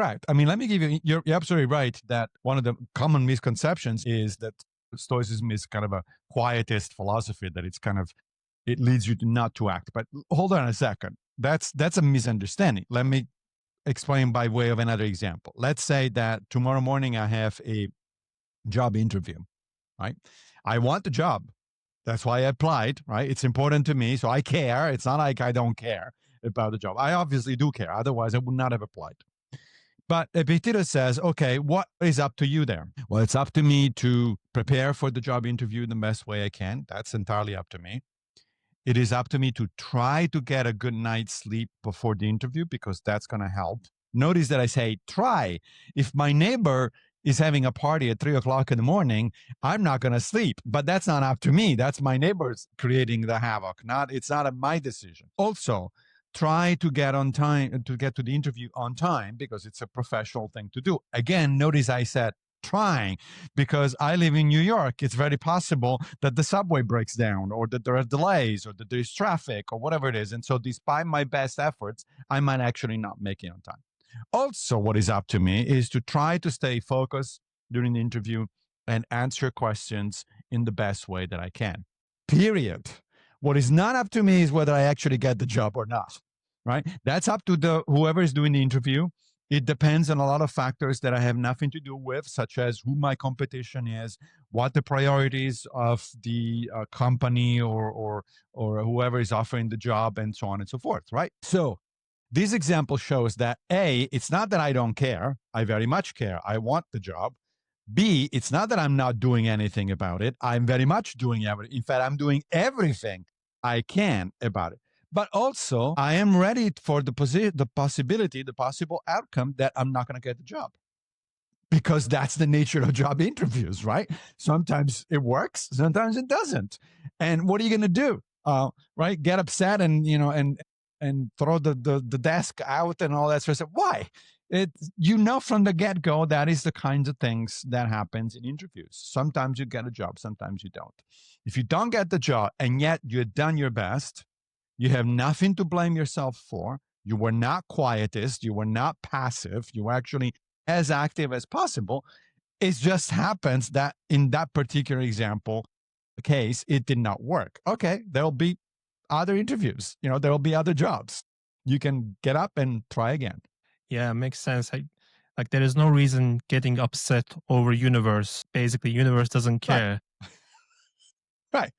Correct. I mean, let me give you, you're absolutely right that one of the common misconceptions is that Stoicism is kind of a quietist philosophy, that it leads you to not to act. But hold on a second. That's a misunderstanding. Let me explain by way of another example. Let's say that tomorrow morning I have a job interview, right? I want the job. That's why I applied, right? It's important to me, so I care. It's not like I don't care about the job. I obviously do care. Otherwise, I would not have applied. But Epictetus says, okay, what is up to you there? Well, it's up to me to prepare for the job interview the best way I can. That's entirely up to me. It is up to me to try to get a good night's sleep before the interview, because that's going to help. Notice that I say try. If my neighbor is having a party at 3:00 in the morning, I'm not going to sleep. But that's not up to me. That's my neighbors creating the havoc. It's not my decision. Also, try to get on time, to get to the interview on time, because it's a professional thing to do. Again, notice I said trying, because I live in New York. It's very possible that the subway breaks down, or that there are delays, or that there's traffic, or whatever it is. And so despite my best efforts, I might actually not make it on time. Also, what is up to me is to try to stay focused during the interview and answer questions in the best way that I can. Period. What is not up to me is whether I actually get the job or not, right? That's up to whoever is doing the interview. It depends on a lot of factors that I have nothing to do with, such as who my competition is, what the priorities of the company or whoever is offering the job, and so on and so forth, right? So this example shows that A, it's not that I don't care. I very much care. I want the job. B, it's not that I'm not doing anything about it. I'm very much doing everything. In fact, I'm doing everything I can about it. But also, I am ready for the possible outcome that I'm not going to get the job. Because that's the nature of job interviews, right? Sometimes it works, sometimes it doesn't. And what are you going to do? Right? Get upset and throw the desk out and all that sort of stuff. Why? From the get-go, that is the kinds of things that happens in interviews. Sometimes you get a job, sometimes you don't. If you don't get the job and yet you've done your best, you have nothing to blame yourself for. You were not quietist. You were not passive. You were actually as active as possible. It just happens that in that particular example case, it did not work. Okay, there'll be other interviews. There will be other jobs. You can get up and try again. Yeah, makes sense. Like there is no reason getting upset over universe. Basically, universe doesn't care. Right.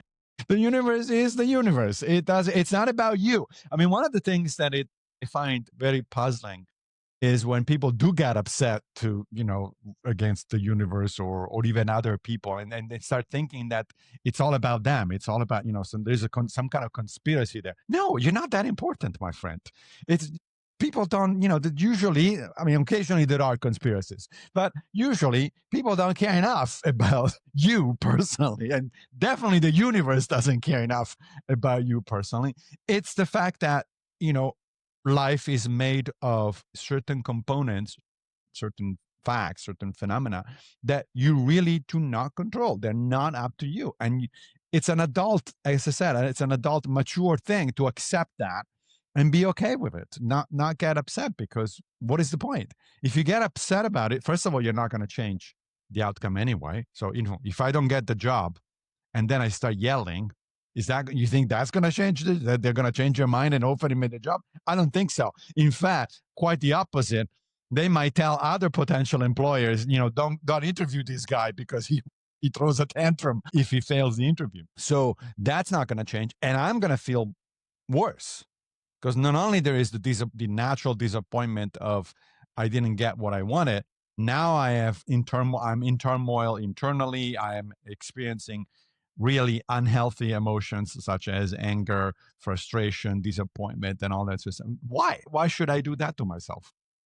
The universe is the universe. It's not about you. I mean, one of the things that I find very puzzling is when people do get upset against the universe or even other people, and they start thinking that it's all about them. It's all about, there's some kind of conspiracy there. No, you're not that important, my friend. People don't, usually, I mean, occasionally there are conspiracies, but usually people don't care enough about you personally. And definitely the universe doesn't care enough about you personally. It's the fact that, life is made of certain components, certain facts, certain phenomena that you really do not control. They're not up to you. And it's an adult, as I said, it's an adult, mature thing to accept that and be okay with it, not get upset, because what is the point? If you get upset about it, first of all, you're not going to change the outcome anyway. So, if I don't get the job and then I start yelling, you think that's going to change that they're going to change your mind and hopefully make the job? I don't think so. In fact, quite the opposite. They might tell other potential employers, don't interview this guy because he throws a tantrum if he fails the interview. So that's not going to change. And I'm going to feel worse. Because not only there is the natural disappointment of I didn't get what I wanted, now I'm in turmoil internally. I am experiencing really unhealthy emotions such as anger, frustration, disappointment, and all that sort of stuff. Why? Why should I do that to myself?